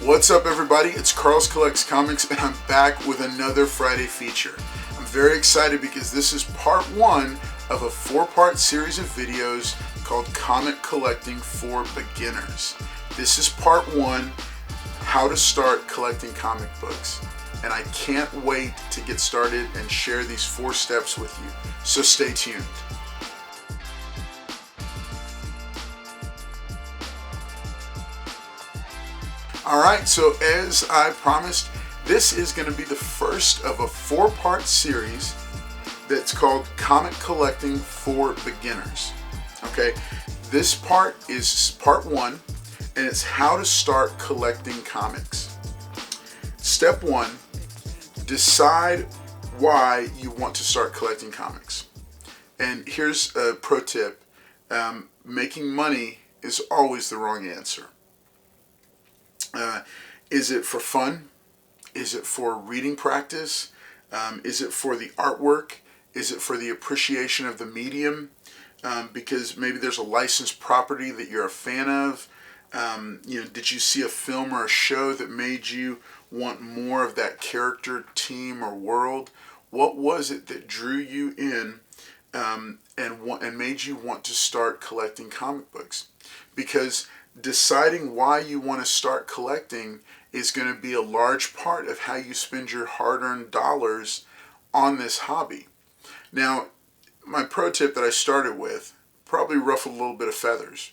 What's up, everybody? It's Carl's Collects Comics, and I'm back with another Friday feature. I'm very excited because this is part one of a four-part series of videos called Comic Collecting for Beginners. This is part one, how to start collecting comic books. And I can't wait to get started and share these 4 steps with you. So stay tuned. Alright, so as I promised, this is going to be the first of a 4-part series that's called Comic Collecting for Beginners. Okay, this part is part 1, and it's how to start collecting comics. Step 1, decide why you want to start collecting comics. And here's a pro tip, making money is always the wrong answer. Is it for fun? Is it for reading practice? Is it for the artwork? Is it for the appreciation of the medium? Because maybe there's a licensed property that you're a fan of. Did you see a film or a show that made you want more of that character, team, or world? What was it that drew you in and made you want to start collecting comic books? Because deciding why you want to start collecting is going to be a large part of how you spend your hard-earned dollars on this hobby. Now, my pro tip that I started with probably ruffled a little bit of feathers,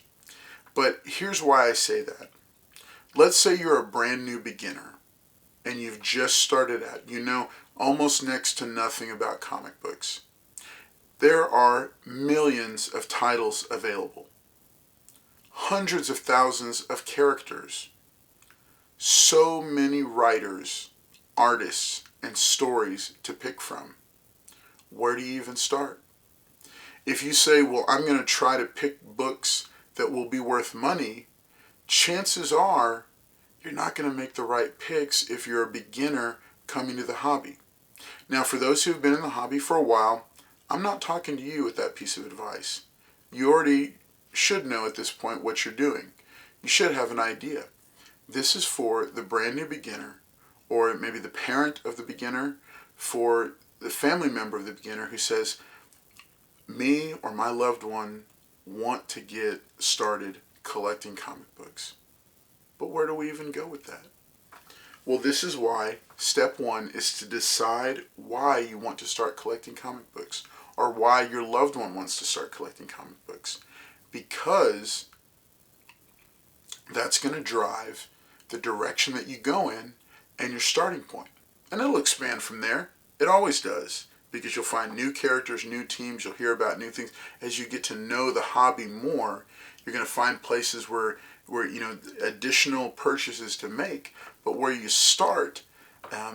but here's why I say that. Let's say you're a brand new beginner and you've just started out. You know almost next to nothing about comic books. There are millions of titles available. Hundreds of thousands of characters, so many writers, artists, and stories to pick from. Where do you even start? If you say, well, I'm going to try to pick books that will be worth money, chances are you're not going to make the right picks if you're a beginner coming to the hobby. Now, for those who've been in the hobby for a while, I'm not talking to you with that piece of advice. You already should know at this point what you're doing. You should have an idea. This is for the brand new beginner, or maybe the parent of the beginner, for the family member of the beginner who says, me or my loved one want to get started collecting comic books. But where do we even go with that? Well, this is why step 1 is to decide why you want to start collecting comic books, or why your loved one wants to start collecting comic books. Because that's going to drive the direction that you go in and your starting point. And it'll expand from there. It always does, because you'll find new characters, new teams, you'll hear about new things. As you get to know the hobby more, you're going to find places where additional purchases to make, but where you start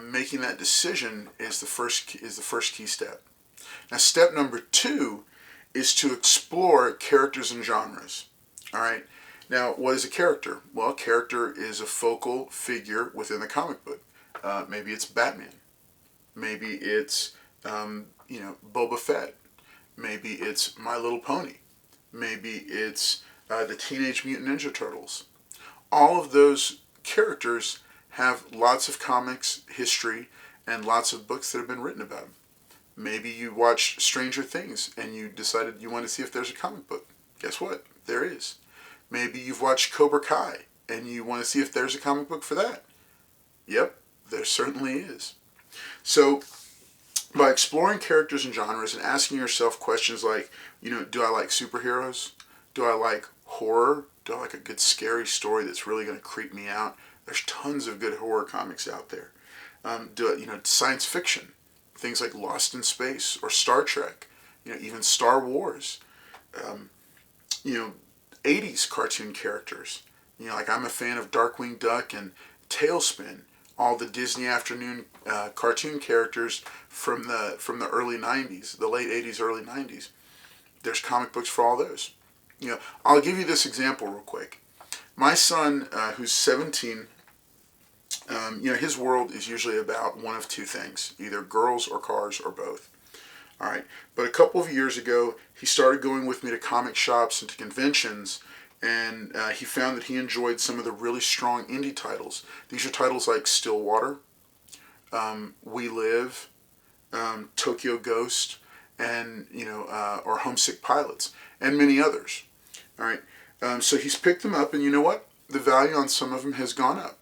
making that decision is the first key step. Now, step number 2 is to explore characters and genres. All right. Now, what is a character? Well, a character is a focal figure within the comic book. Maybe it's Batman. Maybe it's Boba Fett. Maybe it's My Little Pony. Maybe it's the Teenage Mutant Ninja Turtles. All of those characters have lots of comics history and lots of books that have been written about them. Maybe you watched Stranger Things and you decided you want to see if there's a comic book. Guess what? There is. Maybe you've watched Cobra Kai and you want to see if there's a comic book for that. Yep, there certainly is. So, by exploring characters and genres and asking yourself questions like, do I like superheroes? Do I like horror? Do I like a good scary story that's really going to creep me out? There's tons of good horror comics out there. Science fiction. Things like Lost in Space or Star Trek, even Star Wars, 80s cartoon characters. Like I'm a fan of Darkwing Duck and Tailspin, all the Disney Afternoon cartoon characters from the early 90s, the late 80s, early 90s. There's comic books for all those. I'll give you this example real quick. My son, who's 17, his world is usually about one of 2 things, either girls or cars or both. All right, but a couple of years ago, he started going with me to comic shops and to conventions, and he found that he enjoyed some of the really strong indie titles. These are titles like Stillwater, We Live, Tokyo Ghost, and or Homesick Pilots, and many others. All right, so he's picked them up, and you know what? The value on some of them has gone up,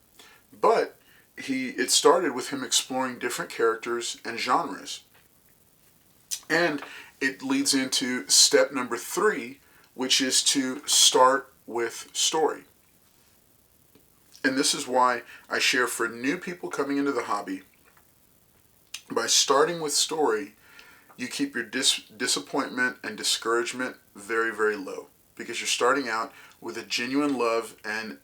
but it started with him exploring different characters and genres, and it leads into step number 3, which is to start with story. And this is why I share for new people coming into the hobby. By starting with story, you keep your disappointment and discouragement very, very low, because you're starting out with a genuine love and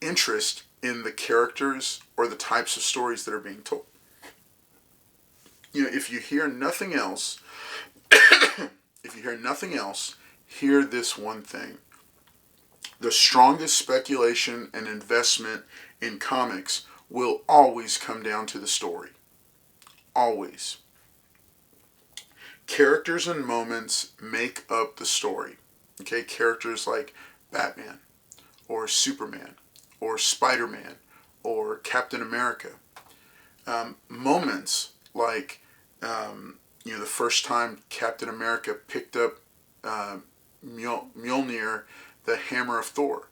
interest in the characters or the types of stories that are being told. If you hear nothing else, hear this one thing. The strongest speculation and investment in comics will always come down to the story. Always. Characters and moments make up the story. Okay, characters like Batman, or Superman, or Spider-Man, or Captain America. Moments like, the first time Captain America picked up Mjolnir, the hammer of Thor,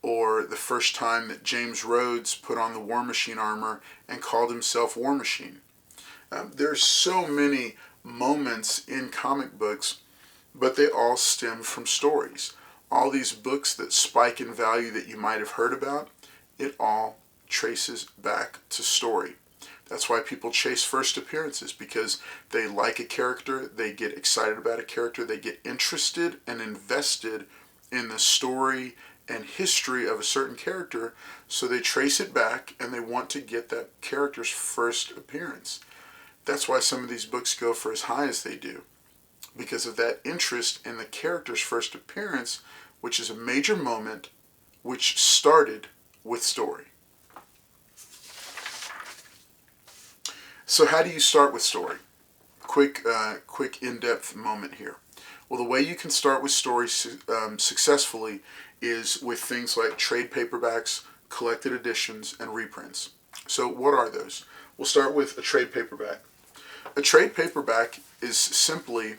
or the first time that James Rhodes put on the War Machine armor and called himself War Machine. There's so many moments in comic books, but they all stem from stories. All these books that spike in value that you might have heard about, it all traces back to story. That's why people chase first appearances, because they like a character, they get excited about a character, they get interested and invested in the story and history of a certain character, so they trace it back and they want to get that character's first appearance. That's why some of these books go for as high as they do, because of that interest in the character's first appearance, which is a major moment which started with story. So how do you start with story? Quick in-depth moment here. Well, the way you can start with story successfully is with things like trade paperbacks, collected editions, and reprints. So what are those? We'll start with a trade paperback. A trade paperback is simply,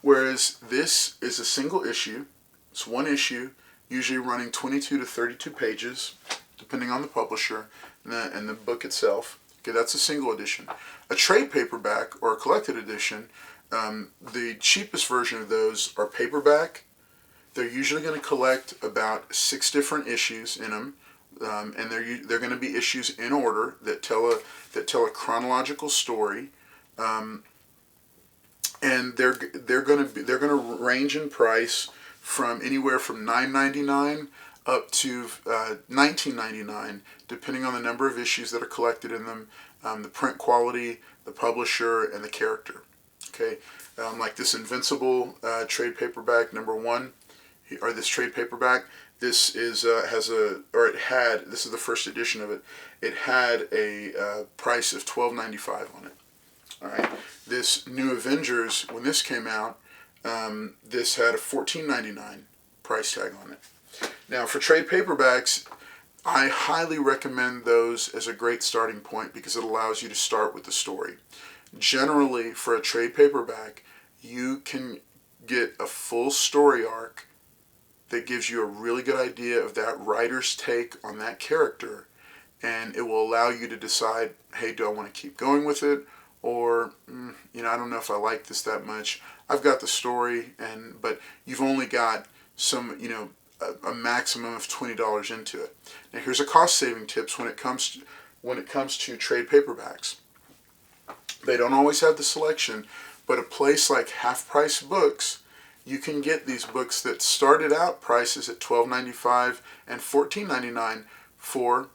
whereas this is a single issue, it's one issue, usually running 22 to 32 pages, depending on the publisher and the book itself. Okay, that's a single edition. A trade paperback or a collected edition, the cheapest version of those are paperback. They're usually going to collect about 6 different issues in them, and they're going to be issues in order that tell a chronological story, and they're going to range in price from anywhere from $9.99 up to $19.99, depending on the number of issues that are collected in them, the print quality, the publisher, and the character. Okay, like this Invincible trade paperback number 1, or this trade paperback. This is this is the first edition of it. It had a price of $12.95 on it. All right, this New Avengers, when this came out, this had a $14.99 price tag on it. Now, for trade paperbacks, I highly recommend those as a great starting point because it allows you to start with the story. Generally, for a trade paperback, you can get a full story arc that gives you a really good idea of that writer's take on that character, and it will allow you to decide, hey, do I want to keep going with it, or I don't know if I like this that much. I've got the story, but you've only got some, a maximum of $20 into it. Now, here's a cost-saving tips when it comes to trade paperbacks. They don't always have the selection, but a place like Half Price Books, you can get these books that started out prices at $12.95 and $14.99 for,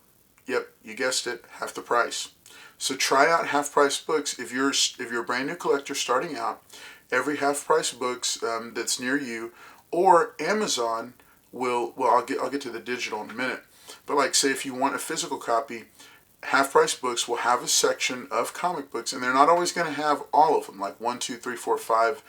yep, you guessed it, half the price. So try out Half Price Books. If you're a brand new collector starting out, every Half Price Books that's near you, or Amazon I'll get to the digital in a minute. But like, say if you want a physical copy, Half Price Books will have a section of comic books, and they're not always going to have all of them, like 1, 2, 3, 4, 5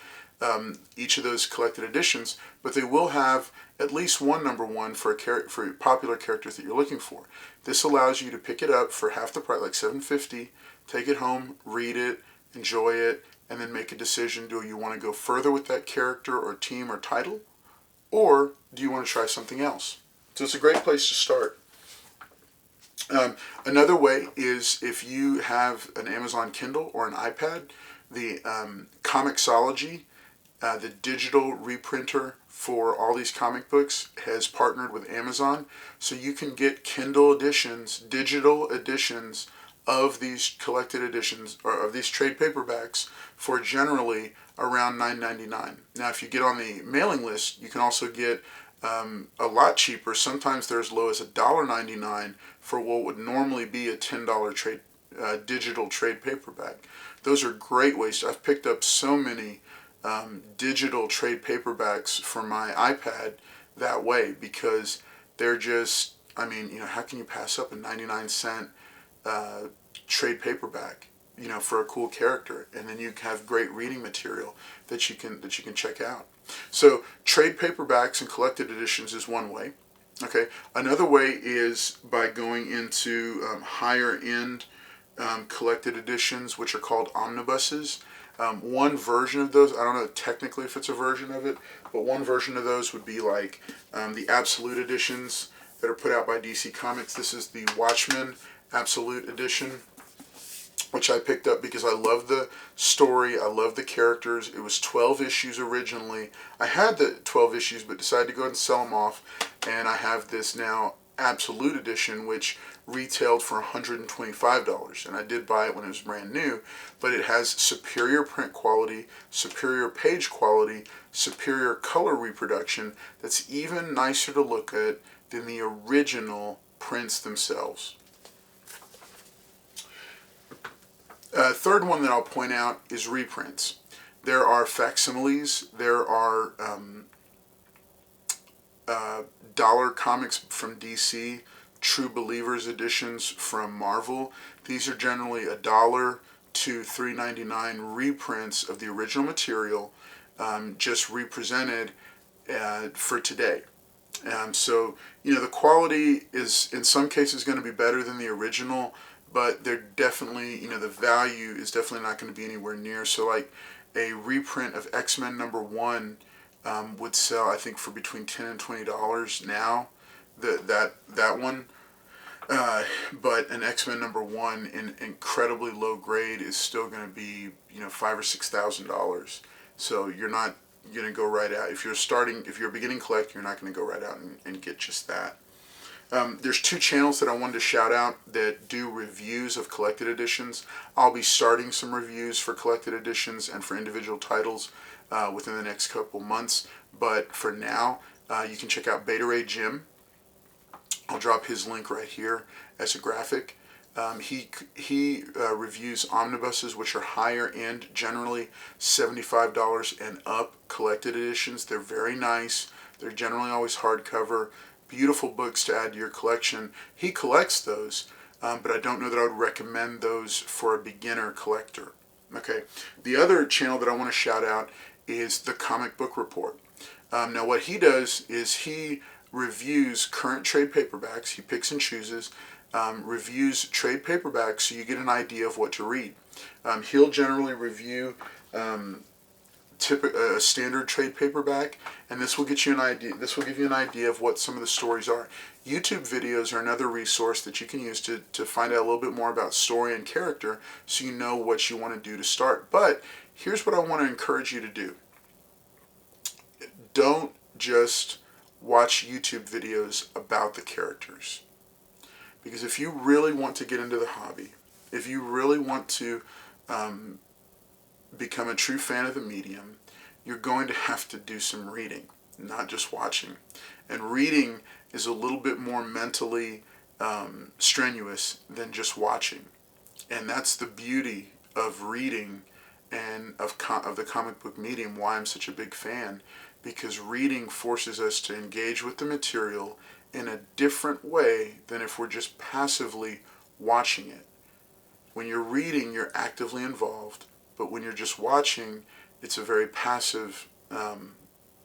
each of those collected editions, but they will have at least one number one for for popular characters that you're looking for. This allows you to pick it up for half the price, like $7.50, take it home, read it, enjoy it, and then make a decision. Do you want to go further with that character or team or title, or do you want to try something else? So it's a great place to start. Another way is if you have an Amazon Kindle or an iPad, the Comixology, the digital reprinter for all these comic books, has partnered with Amazon, so you can get Kindle editions, digital editions of these collected editions or of these trade paperbacks for generally around $9.99. Now, if you get on the mailing list, you can also get a lot cheaper. Sometimes they're as low as $1.99 for what would normally be a $10 trade digital trade paperback. Those are great ways. I've picked up so many digital trade paperbacks for my iPad that way, because they're just, I mean, how can you pass up a 99-cent trade paperback, for a cool character? And then you have great reading material that you can check out. So trade paperbacks and collected editions is one way. Okay, another way is by going into higher end collected editions, which are called omnibuses. One version of those, I don't know technically if it's a version of it, but one version of those would be like the Absolute editions that are put out by DC Comics. This is the Watchmen Absolute Edition, which I picked up because I love the story, I love the characters. It was 12 issues originally. I had the 12 issues but decided to go ahead and sell them off, and I have this now Absolute Edition, which retailed for $125, and I did buy it when it was brand new, but it has superior print quality, superior page quality, superior color reproduction that's even nicer to look at than the original prints themselves. Third one that I'll point out is reprints. There are facsimiles, there are dollar comics from DC, True Believers editions from Marvel. These are generally $1 to $3.99 reprints of the original material, just represented for today. So, the quality is in some cases going to be better than the original, but they're definitely, the value is definitely not going to be anywhere near. So like a reprint of X-Men #1 would sell, I think, for between $10 and $20 now, that one. But an X-Men #1 in incredibly low grade is still going to be, $5,000 or $6,000. So you're not going to go right out. If you're a beginning collector, you're not going to go right out and get just that. There's two channels that I wanted to shout out that do reviews of collected editions. I'll be starting some reviews for collected editions and for individual titles within the next couple months. But for now, you can check out Beta Ray Jim. I'll drop his link right here as a graphic. He reviews omnibuses, which are higher end, generally $75 and up collected editions. They're very nice. They're generally always hardcover. Beautiful books to add to your collection. He collects those, but I don't know that I would recommend those for a beginner collector. Okay, the other channel that I want to shout out is the Comic Book Report. Now what he does is he reviews current trade paperbacks. He picks and chooses, reviews trade paperbacks so you get an idea of what to read. He'll generally review a standard trade paperback, and this will get you an idea. This will give you an idea of what some of the stories are. YouTube videos are another resource that you can use to find out a little bit more about story and character, so you know what you want to do to start. But here's what I want to encourage you to do. Don't just watch YouTube videos about the characters, because if you really want to get into the hobby, if you really want to become a true fan of the medium, you're going to have to do some reading, not just watching. And reading is a little bit more mentally strenuous than just watching. And that's the beauty of reading and of the comic book medium, why I'm such a big fan, because reading forces us to engage with the material in a different way than if we're just passively watching it. When you're reading, you're actively involved, But when you're just watching, it's a very passive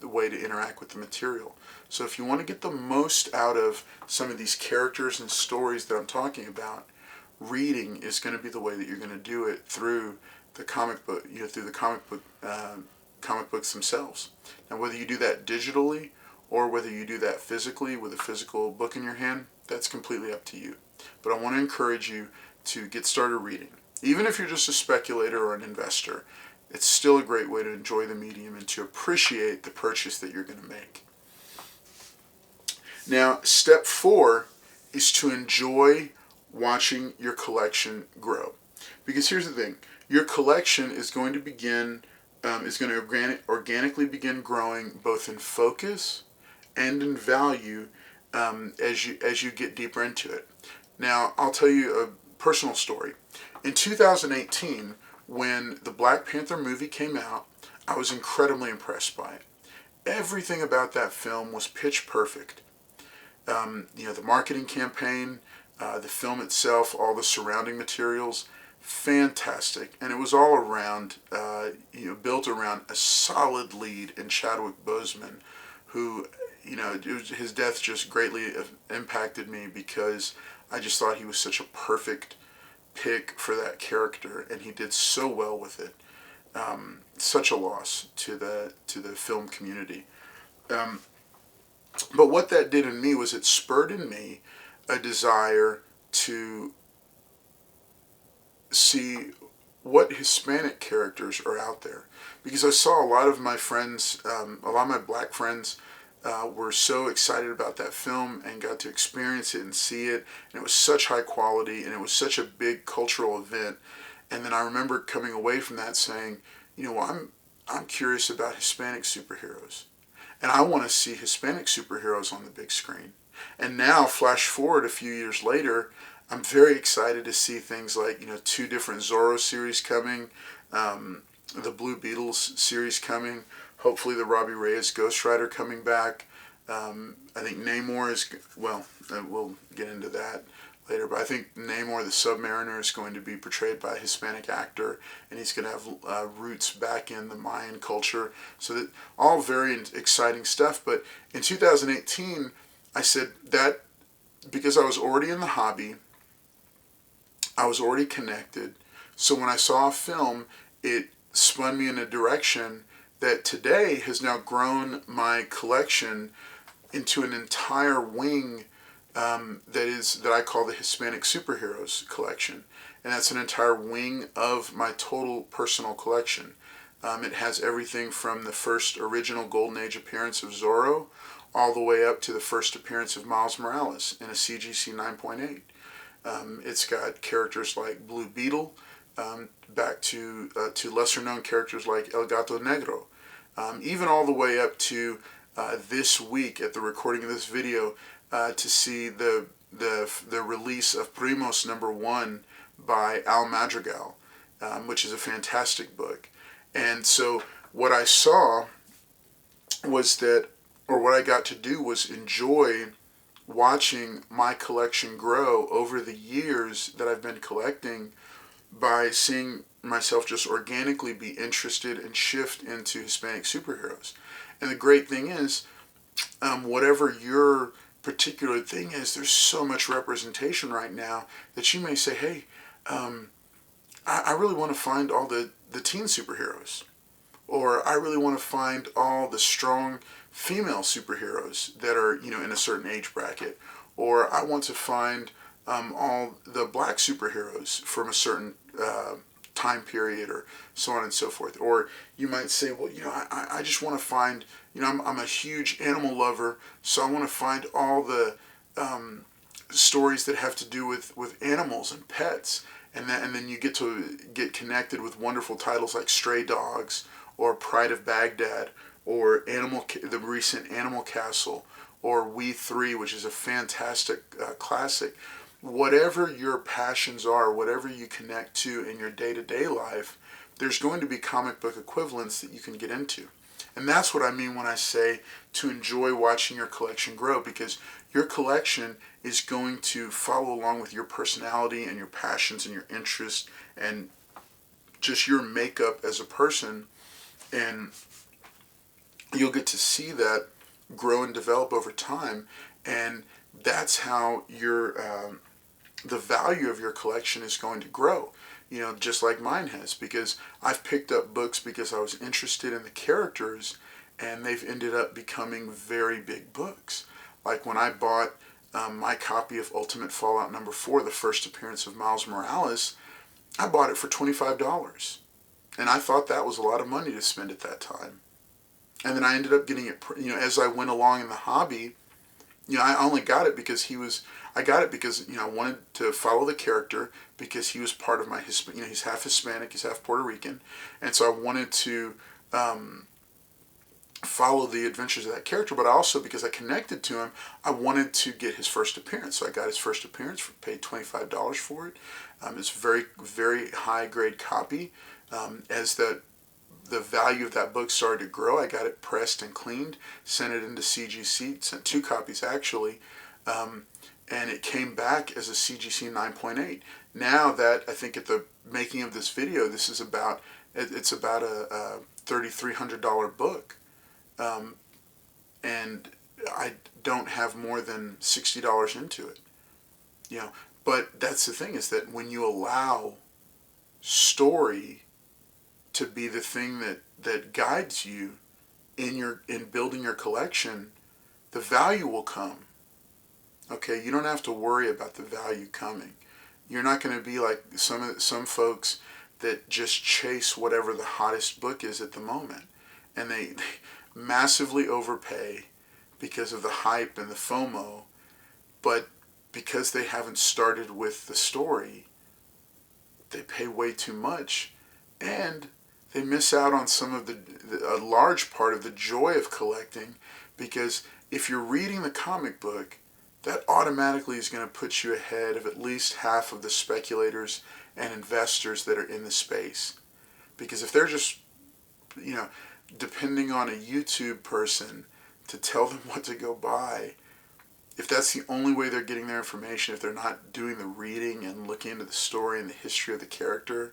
way to interact with the material. So if you want to get the most out of some of these characters and stories that I'm talking about, reading is going to be the way that you're going to do it through the comic book, through the comic books themselves. Now, whether you do that digitally or whether you do that physically with a physical book in your hand, that's completely up to you. But I want to encourage you to get started reading. Even if you're just a speculator or an investor, it's still a great way to enjoy the medium and to appreciate the purchase that you're going to make. Now, step 4 is to enjoy watching your collection grow. Because here's the thing, your collection is going to organically begin growing both in focus and in value as you get deeper into it. Now, I'll tell you a personal story. In 2018, when the Black Panther movie came out, I was incredibly impressed by it. Everything about that film was pitch perfect. The marketing campaign, the film itself, all the surrounding materials, fantastic. And it was all around, built around a solid lead in Chadwick Boseman, who, his death just greatly impacted me because I just thought he was such a perfect pick for that character, and he did so well with it. Such a loss to the film community. But what that did in me was it spurred in me a desire to see what Hispanic characters are out there. Because I saw a lot of my friends, a lot of my black friends, were so excited about that film and got to experience it and see it. And it was such high quality and it was such a big cultural event. And then I remember coming away from that saying, I'm curious about Hispanic superheroes. And I want to see Hispanic superheroes on the big screen. And now, flash forward a few years later, I'm very excited to see things like, 2 different Zorro series coming, the Blue Beetles series coming, hopefully the Robbie Reyes Ghost Rider coming back. I think Namor is, we'll get into that later, but I think Namor the Submariner is going to be portrayed by a Hispanic actor, and he's going to have roots back in the Mayan culture. So that all very exciting stuff. But in 2018, I said that because I was already in the hobby, I was already connected. So when I saw a film, it spun me in a direction that today has now grown my collection into an entire wing that I call the Hispanic Superheroes collection. And that's an entire wing of my total personal collection. It has everything from the first original Golden Age appearance of Zorro all the way up to the first appearance of Miles Morales in a CGC 9.8. It's got characters like Blue Beetle, back to lesser known characters like El Gato Negro, even all the way up to this week at the recording of this video to see the release of Primos #1 by Al Madrigal, which is a fantastic book. And so what I saw was that, or what I got to do was enjoy watching my collection grow over the years that I've been collecting by seeing myself just organically be interested and shift into Hispanic superheroes. And the great thing is, whatever your particular thing is, there's so much representation right now that you may say, hey, I really want to find all the teen superheroes. Or I really want to find all the strong female superheroes that are, in a certain age bracket. Or I want to find all the black superheroes from a certain time period, or so on and so forth. Or you might say, well, I just want to find, I'm a huge animal lover, so I want to find all the stories that have to do with animals and pets. And then you get to get connected with wonderful titles like Stray Dogs, or Pride of Baghdad, or the recent Animal Castle, or We 3, which is a fantastic classic. Whatever your passions are, whatever you connect to in your day-to-day life, there's going to be comic book equivalents that you can get into. And that's what I mean when I say to enjoy watching your collection grow, because your collection is going to follow along with your personality and your passions and your interests, and just your makeup as a person, and you'll get to see that grow and develop over time, and that's how your the value of your collection is going to grow. You know, just like mine has, because I've picked up books because I was interested in the characters, and they've ended up becoming very big books. Like when I bought my copy of Ultimate Fallout #4, the first appearance of Miles Morales, I bought it for $25. And I thought that was a lot of money to spend at that time. And then I ended up getting it, you know, as I went along in the hobby. You know, I only got it because I got it because, you know, I wanted to follow the character because he was part of my, you know, he's half Hispanic, he's half Puerto Rican. And so I wanted to follow the adventures of that character, but also because I connected to him, I wanted to get his first appearance. So I got his first appearance, paid $25 for it. It's a very, very high grade copy. As the value of that book started to grow, I got it pressed and cleaned, sent it into CGC, sent 2 copies actually, and it came back as a CGC 9.8. Now that I think at the making of this video, this is about, it's about a $3,300 book, and I don't have more than $60 into it, you know. But that's the thing, is that when you allow story to be the thing that guides you in building your collection, the value will come. Okay, you don't have to worry about the value coming. You're not going to be like some folks that just chase whatever the hottest book is at the moment, and they massively overpay because of the hype and the FOMO, but because they haven't started with the story, they pay way too much, and they miss out on a large part of the joy of collecting, because if you're reading the comic book, that automatically is going to put you ahead of at least half of the speculators and investors that are in the space. Because if they're just, you know, depending on a YouTube person to tell them what to go buy, if that's the only way they're getting their information, if they're not doing the reading and looking into the story and the history of the character,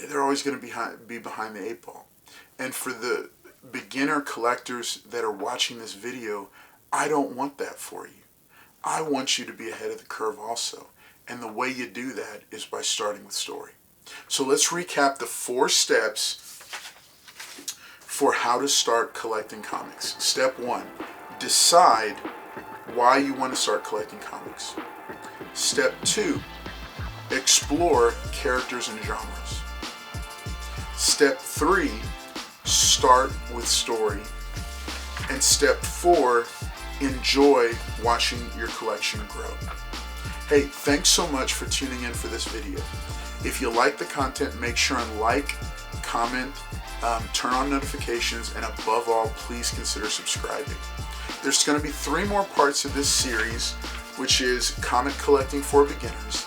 they're always going to be behind the 8 ball. And for the beginner collectors that are watching this video, I don't want that for you. I want you to be ahead of the curve also. And the way you do that is by starting with story. So let's recap the 4 steps for how to start collecting comics. Step 1, decide why you want to start collecting comics. Step 2, explore characters and genres. Step 3, start with story. And step 4, enjoy watching your collection grow. Hey, thanks so much for tuning in for this video. If you like the content, make sure and like, comment, turn on notifications, and above all, please consider subscribing. There's going to be 3 more parts of this series, which is comic collecting for beginners.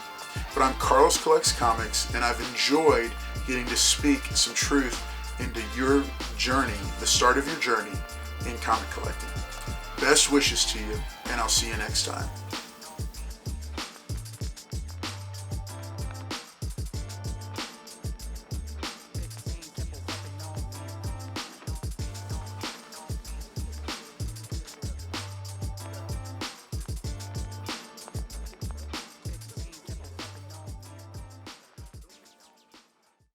But I'm Carlos Collects Comics, and I've enjoyed getting to speak some truth into your journey, the start of your journey in comic collecting. Best wishes to you, and I'll see you next time.